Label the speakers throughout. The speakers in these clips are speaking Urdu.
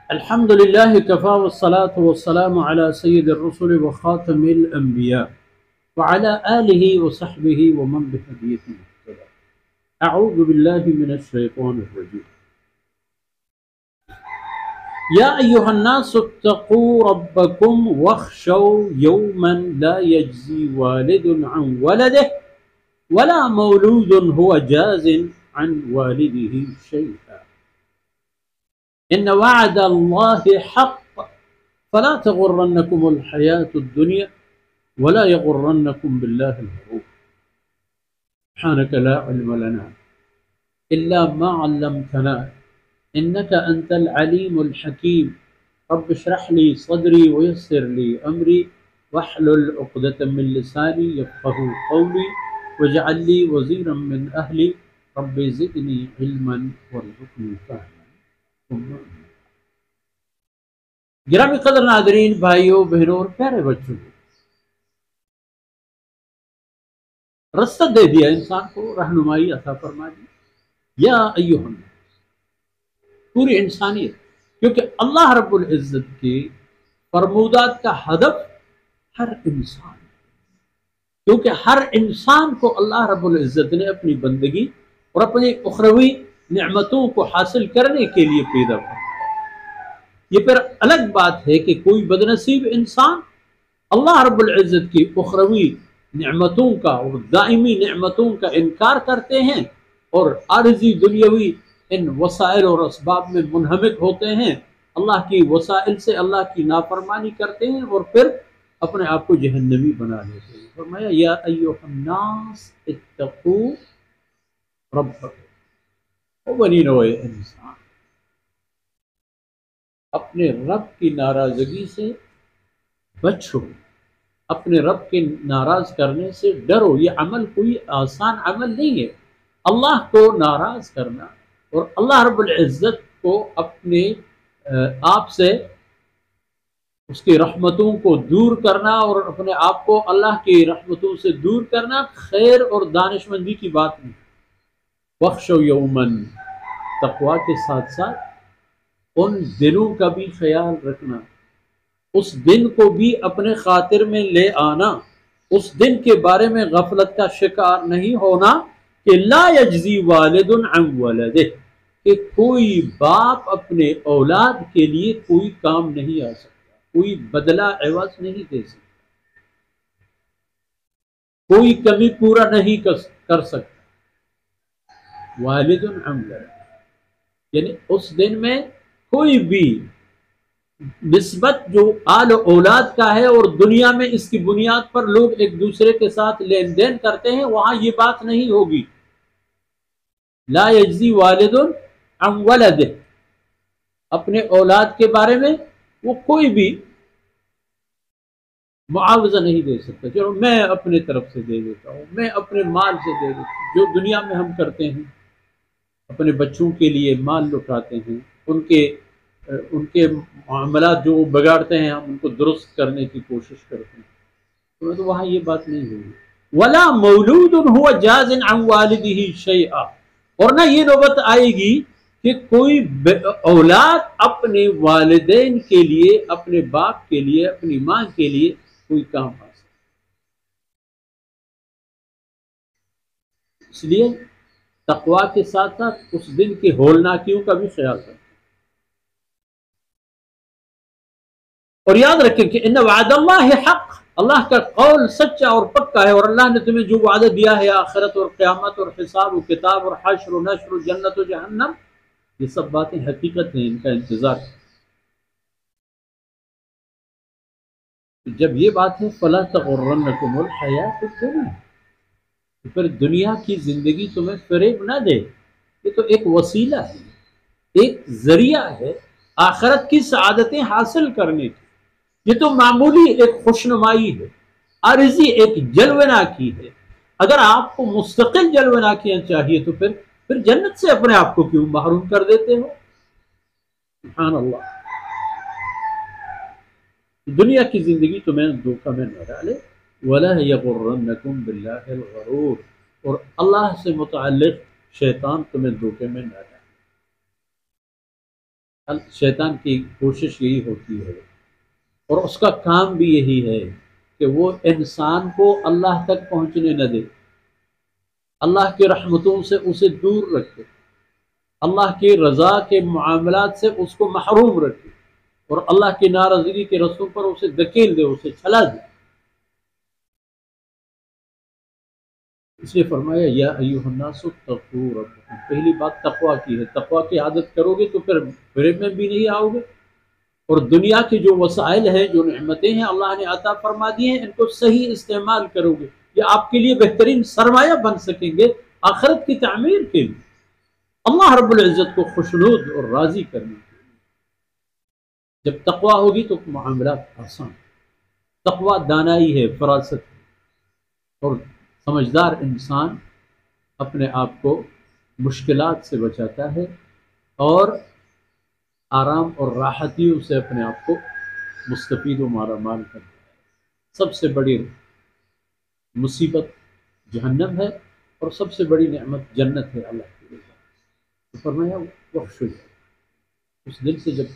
Speaker 1: الحمد لله كفى والصلاة والسلام على سيد الرسل وخاتم الأنبياء وعلى آله وصحبه ومن بهديه مهتدى. أعوذ بالله من الشيطان الرجيم. يا أيها الناس اتقوا ربكم واخشوا يوما لا يجزي والد عن ولده ولا مولود هو جاز عن والده شيئا إن وعد الله حق فلا تغرنكم الحياة الدنيا ولا يغرنكم بالله الغرور. سبحانك لا علم لنا إلا ما علمتنا إنك أنت العليم الحكيم. رب اشرح لي صدري ويسر لي أمري واحلل عقدة من لساني يفقهوا قولي واجعل لي وزيرا من أهلي رب زدني علما وارزقني فهما. گرامی قدر ناظرین، بھائیوں بہنوں اور پیارے بچوں، رستہ دے دیا انسان کو، رہنمائی عطا فرما دی. یا ایھا الناس، پوری انسانیت، کیونکہ اللہ رب العزت کے فرمودات کا ہدف ہر انسان، کیونکہ ہر انسان کو اللہ رب العزت نے اپنی بندگی اور اپنی اخروی نعمتوں کو حاصل کرنے کے لیے پیدا کیا. یہ پھر الگ بات ہے کہ کوئی بدنصیب انسان اللہ رب العزت کی اخروی نعمتوں کا اور دائمی نعمتوں کا انکار کرتے ہیں اور عارضی دنیاوی ان وسائل اور اسباب میں منہمک ہوتے ہیں، اللہ کی وسائل سے اللہ کی نافرمانی کرتے ہیں اور پھر اپنے آپ کو جہنمی بنا لیتے ہیں. فرمایا یا ایھا الناس اتقوا ربکم، او بنی نوع انسان، اپنے رب کی ناراضگی سے بچو، اپنے رب کے ناراض کرنے سے ڈرو. یہ عمل کوئی آسان عمل نہیں ہے. اللہ کو ناراض کرنا اور اللہ رب العزت کو اپنے آپ سے اس کی رحمتوں کو دور کرنا اور اپنے آپ کو اللہ کی رحمتوں سے دور کرنا خیر اور دانش مندی کی بات نہیں. وخشوا یومن، تقوی کے ساتھ ساتھ ان دنوں کا بھی خیال رکھنا، اس دن کو بھی اپنے خاطر میں لے آنا، اس دن کے بارے میں غفلت کا شکار نہیں ہونا کہ لا یجزی والد عن ولدہ، کہ کوئی باپ اپنے اولاد کے لیے کوئی کام نہیں آ سکتا، کوئی بدلہ عوض نہیں دے سکتا، کوئی کمی پورا نہیں کر سکتا. والد عن ولدہ یعنی اس دن میں کوئی بھی نسبت جو آل اولاد کا ہے اور دنیا میں اس کی بنیاد پر لوگ ایک دوسرے کے ساتھ لین دین کرتے ہیں، وہاں یہ بات نہیں ہوگی. لا یجزی والد عن ولدہ، اپنے اولاد کے بارے میں وہ کوئی بھی معاوضہ نہیں دے سکتا. چلو میں اپنے طرف سے دے دیتا ہوں، میں اپنے مال سے دے دیتا ہوں. جو دنیا میں ہم کرتے ہیں، اپنے بچوں کے لیے مال لٹاتے ہیں، ان کے معاملات جو بگاڑتے ہیں ہم ان کو درست کرنے کی کوشش کرتے ہیں، تو وہاں یہ بات نہیں ہوگی. ولا مولود هو جاز عن والده شیئا، اور نہ یہ نوبت آئے گی کہ کوئی اولاد اپنے والدین کے لیے، اپنے باپ کے لیے، اپنی ماں کے لیے کوئی کام حاصل. اس لیے تقوی کے ساتھ ساتھ اس دن کی ہولناکیوں کا بھی خیال رکھیں. اور یاد رکھیں کہ ان وعد اللہ حق، اللہ کا قول سچا اور پکا ہے، اور اللہ نے تمہیں جو وعدہ دیا ہے آخرت اور قیامت اور حساب و کتاب اور حشر و نشر و جنت و جہنم، یہ سب باتیں حقیقت ہیں، ان کا انتظار. جب یہ بات ہے فلا تغرنکم الحیات الدنیا، تو پھر دنیا کی زندگی تمہیں فریب نہ دے. یہ تو ایک وسیلہ ہے، ایک ذریعہ ہے آخرت کی سعادتیں حاصل کرنے کی. یہ تو معمولی ایک خوشنمائی ہے، عارضی ایک جلونا کی ہے. اگر آپ کو مستقل جلونا کیاں چاہیے تو پھر جنت سے اپنے آپ کو کیوں محروم کر دیتے ہو؟ سبحان اللہ. دنیا کی زندگی تمہیں دھوکہ میں نہ ڈالے. وَلَا يَغُرَّنَّكُمْ بِاللَّهِ الْغَرُورُ، اور اللہ سے متعلق شیطان تمہیں دھوکے میں نہ ڈالے. شیطان کی کوشش یہی ہوتی ہے اور اس کا کام بھی یہی ہے کہ وہ انسان کو اللہ تک پہنچنے نہ دے، اللہ کی رحمتوں سے اسے دور رکھے، اللہ کی رضا کے معاملات سے اس کو محروم رکھے اور اللہ کی ناراضگی کے رستوں پر اسے دھکیل دے، اسے چلا دے۔ اس لیے فرمایا یا ایھا الناس اتقوا ربکم، پہلی بات تقوی کی ہے۔ تقوی کی عادت کرو گے تو پھر فریب میں بھی نہیں آؤ گے، اور دنیا کی جو وسائل ہیں، جو نعمتیں ہیں اللہ نے عطا فرما دی ہیں، ان کو صحیح استعمال کرو گے، یہ آپ کے لیے بہترین سرمایہ بن سکیں گے آخرت کی تعمیر کے لیے، اللہ رب العزت کو خوشنود اور راضی کرنے کے لیے۔ جب تقوی ہوگی تو معاملات آسان۔ تقوی دانائی ہے، فراست ہے، اور سمجھدار انسان اپنے آپ کو مشکلات سے بچاتا ہے اور آرام اور راحتیوں سے اپنے آپ کو مستفید و مالا مال کرتا ہے۔ سب سے بڑی مصیبت جہنم ہے اور سب سے بڑی نعمت جنت ہے اللہ کی رضا۔ تو فرمایا وخشع، اس دل سے جب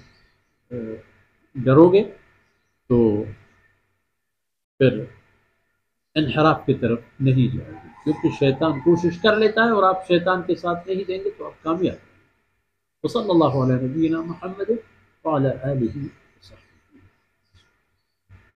Speaker 1: ڈرو گے تو پھر انحراف کی طرف نہیں جاؤ گے، کیونکہ شیطان کوشش کر لیتا ہے اور آپ شیطان کے ساتھ نہیں دیں گے تو آپ کامیاب ہیں۔ وصلی اللہ علیہ نبینا محمد وعلی آلہ